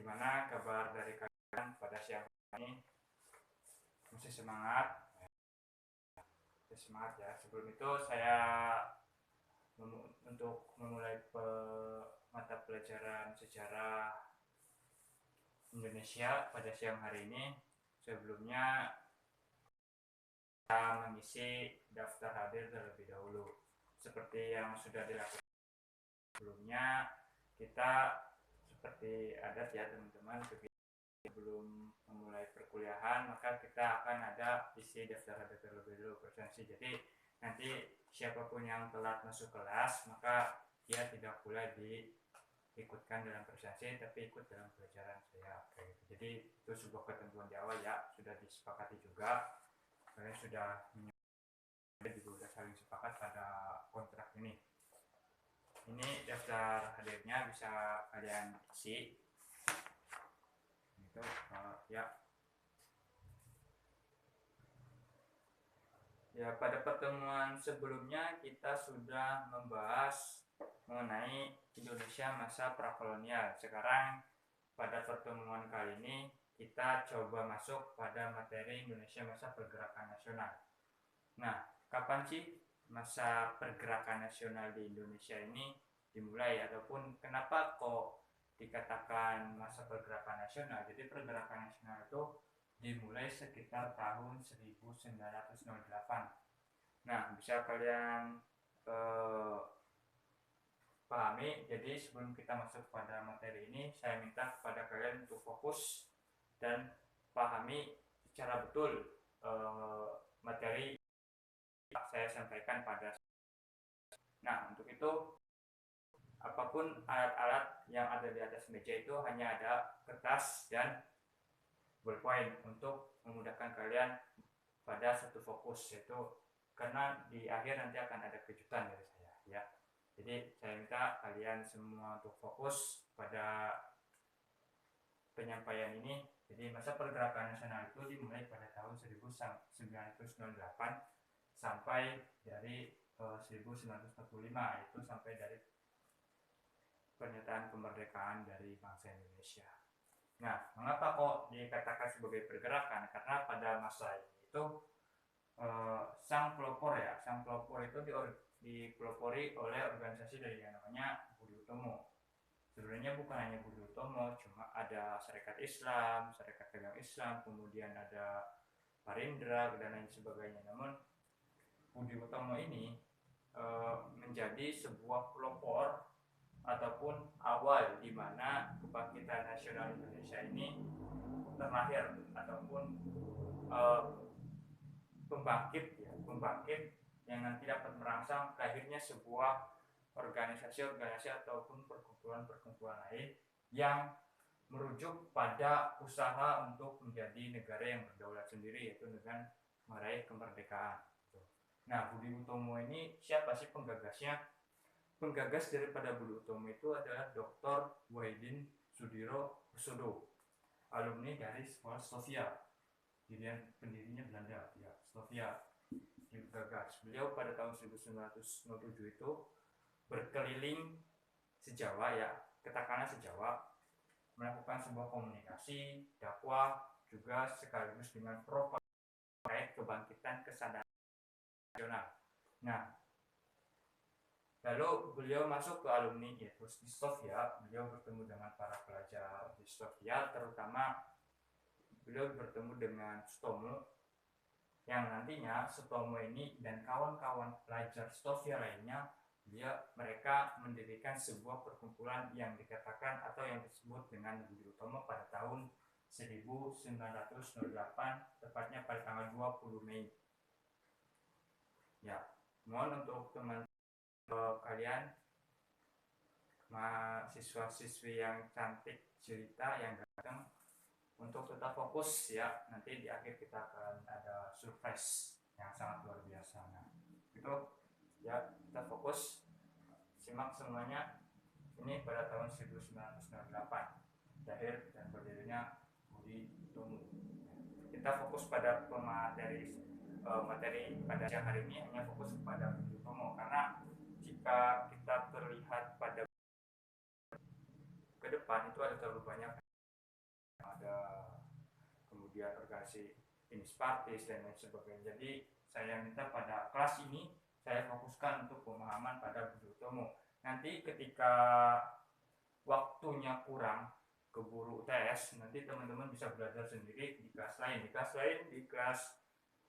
Gimana kabar dari kalian pada siang ini? Masih semangat? Masih semangat ya. Sebelum itu saya untuk memulai mata pelajaran sejarah Indonesia pada siang hari ini, sebelumnya kita mengisi daftar hadir terlebih dahulu. Seperti yang sudah dilakukan sebelumnya, kita seperti adat ya teman-teman, sebelum memulai perkuliahan maka kita akan ada isi daftar hadir terlebih dahulu presensi. Jadi nanti siapapun yang telat masuk kelas maka dia tidak boleh diikutkan dalam presensi tapi ikut dalam pelajaran saya. Jadi itu sebuah ketentuan di awal ya, sudah disepakati juga. Kalian sudah juga saling sepakat pada kontrak ini. Ini daftar hadirnya bisa kalian isi. Itu ya. Ya, pada pertemuan sebelumnya kita sudah membahas mengenai Indonesia masa prakolonial. Sekarang pada pertemuan kali ini kita coba masuk pada materi Indonesia masa pergerakan nasional. Nah, kapan sih masa pergerakan nasional di Indonesia ini dimulai, ataupun kenapa kok dikatakan masa pergerakan nasional? Jadi pergerakan nasional itu dimulai sekitar tahun 1908. Nah, bisa kalian pahami. Jadi sebelum kita masuk pada materi ini, saya minta kepada kalian untuk fokus dan pahami secara betul materi yang saya sampaikan pada. Nah, untuk itu apapun alat-alat yang ada di atas meja itu hanya ada kertas dan ballpoint untuk memudahkan kalian pada satu fokus, yaitu karena di akhir nanti akan ada kejutan dari saya ya. Jadi saya minta kalian semua untuk fokus pada penyampaian ini. Jadi masa pergerakan nasional itu dimulai pada tahun 1908 sampai dari 1945, itu sampai dari pernyataan kemerdekaan dari bangsa Indonesia. Nah, mengapa kok dikatakan sebagai pergerakan? Karena pada masa itu sang pelopor itu dipelopori oleh organisasi dari yang namanya Budi Utomo. Sebenarnya bukan hanya Budi Utomo, cuma ada Serikat Islam, Serikat Dagang Islam, kemudian ada Parindra dan lain sebagainya. Namun Budi Utomo ini menjadi sebuah pelopor ataupun awal di mana kebangkitan nasional Indonesia ini terlahir, ataupun pembangkit yang nanti dapat merangsang lahirnya sebuah organisasi ataupun perkumpulan lain yang merujuk pada usaha untuk menjadi negara yang berdaulat sendiri, yaitu dengan meraih kemerdekaan. Nah, Budi Utomo ini siapa sih penggagasnya? Penggagas daripada Budi Utomo itu adalah Dr. Wahidin Sudirohusodo, alumni dari sekolah Stovia. Pendirinya Belanda ya, Stovia digagas. Beliau pada tahun 1907 itu berkeliling se-Jawa ya, katakanlah se-Jawa, melakukan sebuah komunikasi, dakwah, juga sekaligus dengan proyek kebangkitan kesadaran nasional. Nah, lalu beliau masuk ke alumni yaitu di Stovia. Beliau bertemu dengan para pelajar di Stovia, terutama beliau bertemu dengan Sutomo, yang nantinya Sutomo ini dan kawan-kawan pelajar Stovia lainnya, mereka mendirikan sebuah perkumpulan yang dikatakan atau yang disebut dengan Budi Utomo pada tahun 1908, tepatnya pada tanggal 20 Mei. Ya, mohon untuk teman kalian, mahasiswa-siswi yang cantik cerita yang ganteng, untuk tetap fokus ya. Nanti di akhir kita akan ada surprise yang sangat luar biasa. Nah, itu ya, kita fokus, simak semuanya. Ini pada tahun 1908 lahir dan berdirinya Budi Utomo. Kita fokus pada materi pada siang hari ini hanya fokus pada Budi Utomo, karena jika kita terlihat pada ke depan itu ada terlalu banyak ada kemudian organisasi Innispartis dan lain sebagainya. Jadi saya minta pada kelas ini saya fokuskan untuk pemahaman pada Budi Utomo. Nanti ketika waktunya kurang keburu UTS, nanti teman-teman bisa belajar sendiri di kelas lain. Di kelas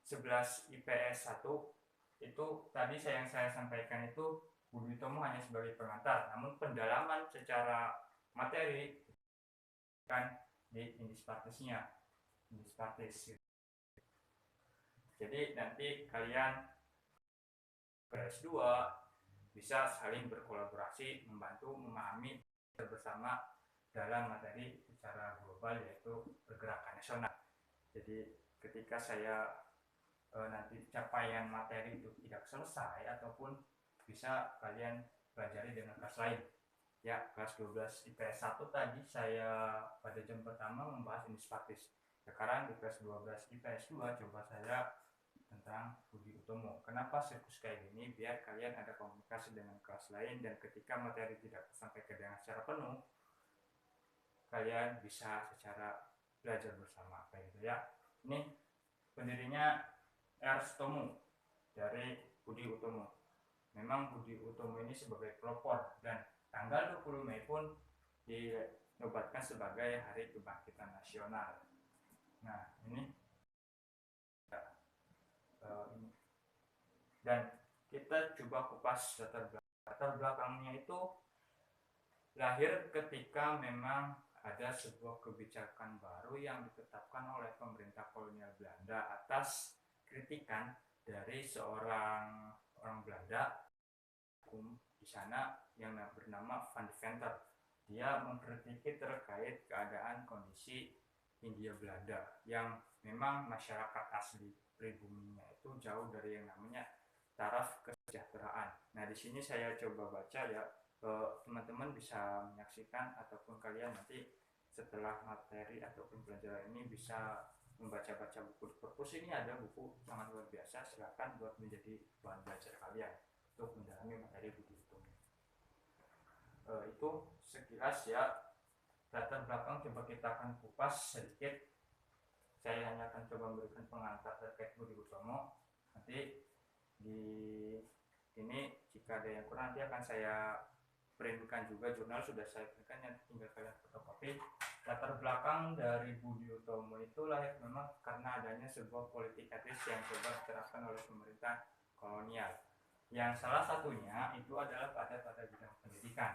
11 IPS 1 itu tadi yang saya sampaikan itu Budi Utomo hanya sebagai pengantar, namun pendalaman secara materi kan di Innispartisnya. Jadi nanti kalian PS2 bisa saling berkolaborasi, membantu memahami bersama dalam materi secara global, yaitu pergerakan nasional. Jadi ketika saya nanti capaian materi itu tidak selesai ataupun bisa kalian pelajari dengan kelas lain. Ya, kelas 12 IPS 1 tadi saya pada jam pertama membahas Innispartis. Sekarang di kelas 12 IPS 2 coba saya tentang Budi Utomo. Kenapa siklus kayak gini? Biar kalian ada komunikasi dengan kelas lain, dan ketika materi tidak tersampaikan dengan secara penuh, kalian bisa secara belajar bersama kayak gitu ya. Ini pendirinya R. Sutomo dari Budi Utomo. Memang Budi Utomo ini sebagai pelopor, dan tanggal 20 Mei pun dinobatkan sebagai Hari Kebangkitan Nasional. Nah, ini dan kita coba kupas latar belakangnya. Itu lahir ketika memang ada sebuah kebijakan baru yang ditetapkan oleh pemerintah kolonial Belanda atas kritikan dari seorang orang Belanda di sana yang bernama Van Deventer. Dia mengkritiki terkait keadaan kondisi Hindia Belanda yang memang masyarakat asli pribuminya itu jauh dari yang namanya taraf kesejahteraan. Nah, di sini saya coba baca ya, teman-teman bisa menyaksikan ataupun kalian nanti setelah materi ataupun pelajaran ini bisa membaca-baca buku di perpus. Ini ada buku sangat luar biasa, silakan buat menjadi bahan belajar kalian untuk mendalami materi Budi Utomo. Itu sekilas ya latar belakang. Coba kita akan kupas sedikit. Saya hanya akan coba memberikan pengantar terkait Budi Utomo. Nanti di ini jika ada yang kurang nanti akan saya printkan juga, jurnal sudah saya printkan, yang tinggal kalian fotokopi. Latar belakang dari Budi Utomo itu lahir memang karena adanya sebuah politik etis yang coba diterapkan oleh pemerintah kolonial, yang salah satunya itu adalah pada bidang pendidikan.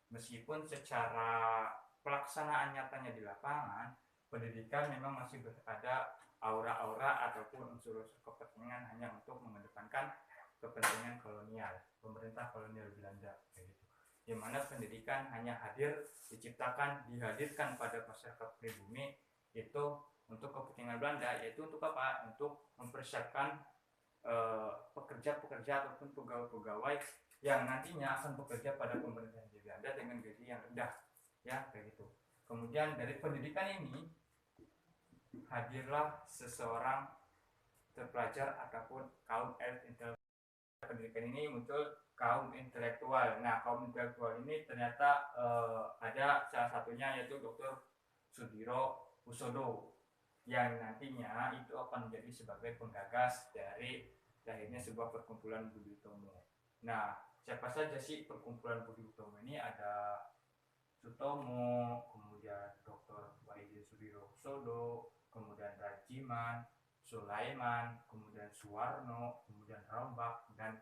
Meskipun secara pelaksanaan nyatanya di lapangan, pendidikan memang masih ada aura-aura ataupun unsur-unsur kepentingan hanya untuk mengedepankan kepentingan kolonial, pemerintah kolonial Belanda, gitu. Di mana pendidikan hanya dihadirkan pada masyarakat pribumi itu untuk kepentingan Belanda, yaitu untuk apa? Untuk mempersiapkan pekerja-pekerja ataupun pegawai-pegawai yang nantinya akan bekerja pada pemerintahan Belanda dengan gaji yang rendah, ya kayak gitu. Kemudian dari pendidikan ini hadirlah seseorang terpelajar ataupun kaum elit intelektual. Pendidikan ini muncul kaum intelektual. Nah, kaum intelektual ini ternyata ada salah satunya yaitu Dr. Sudiro Husodo, yang nantinya itu akan menjadi sebagai penggagas dari lahirnya sebuah perkumpulan Budi Utomo. Nah, siapa saja sih perkumpulan Budi Utomo ini? Ada Sutomo, kemudian Dr. Wahidin Sudiro Husodo, kemudian Rajiman, Sulaiman, kemudian Suwarno, kemudian Rombak, dan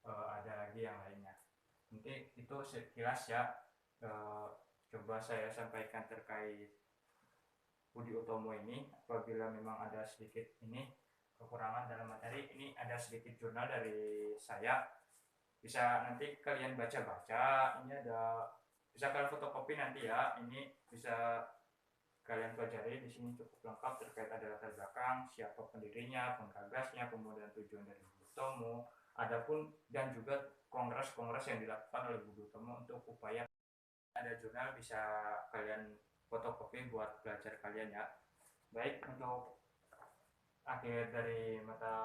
ada lagi yang lainnya. Nanti itu sekilas ya, coba saya sampaikan terkait Budi Utomo ini. Apabila memang ada sedikit ini kekurangan dalam materi, ini ada sedikit jurnal dari saya, bisa nanti kalian baca-baca. Ini ada, bisa kalian fotokopi nanti ya, ini bisa kalian pelajari. Di sini cukup lengkap terkait ada latar belakang, siapa pendirinya, penggagasnya, kemudian tujuan dari Budi Utomo, adapun dan juga kongres-kongres yang dilakukan oleh Budi Utomo untuk upaya. Ada jurnal bisa kalian fotokopi buat belajar kalian ya. Baik, untuk akhir dari mata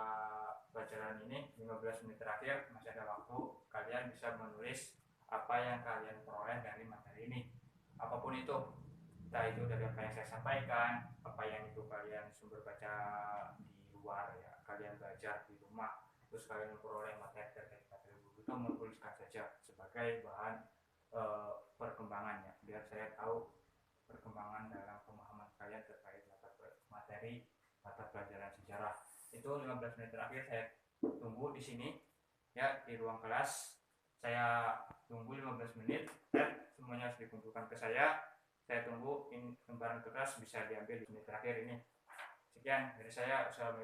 pelajaran ini 15 menit terakhir masih ada waktu, kalian bisa menulis apa yang kalian peroleh dari materi ini, apapun itu. entah itu dari apa yang saya sampaikan, apa yang itu kalian sumber baca di luar ya, kalian belajar di rumah, terus kalian memperoleh materi terkait materi buku, itu menuliskan saja sebagai bahan perkembangannya, biar saya tahu perkembangan dalam pemahaman kalian terkait mata pelajaran sejarah. Itu 15 menit terakhir saya tunggu di sini ya, di ruang kelas. Saya tunggu 15 menit dan semuanya harus dikumpulkan ke saya tunggu lembaran kertas bisa diambil di menit terakhir ini. Sekian dari saya. Assalamualaikum.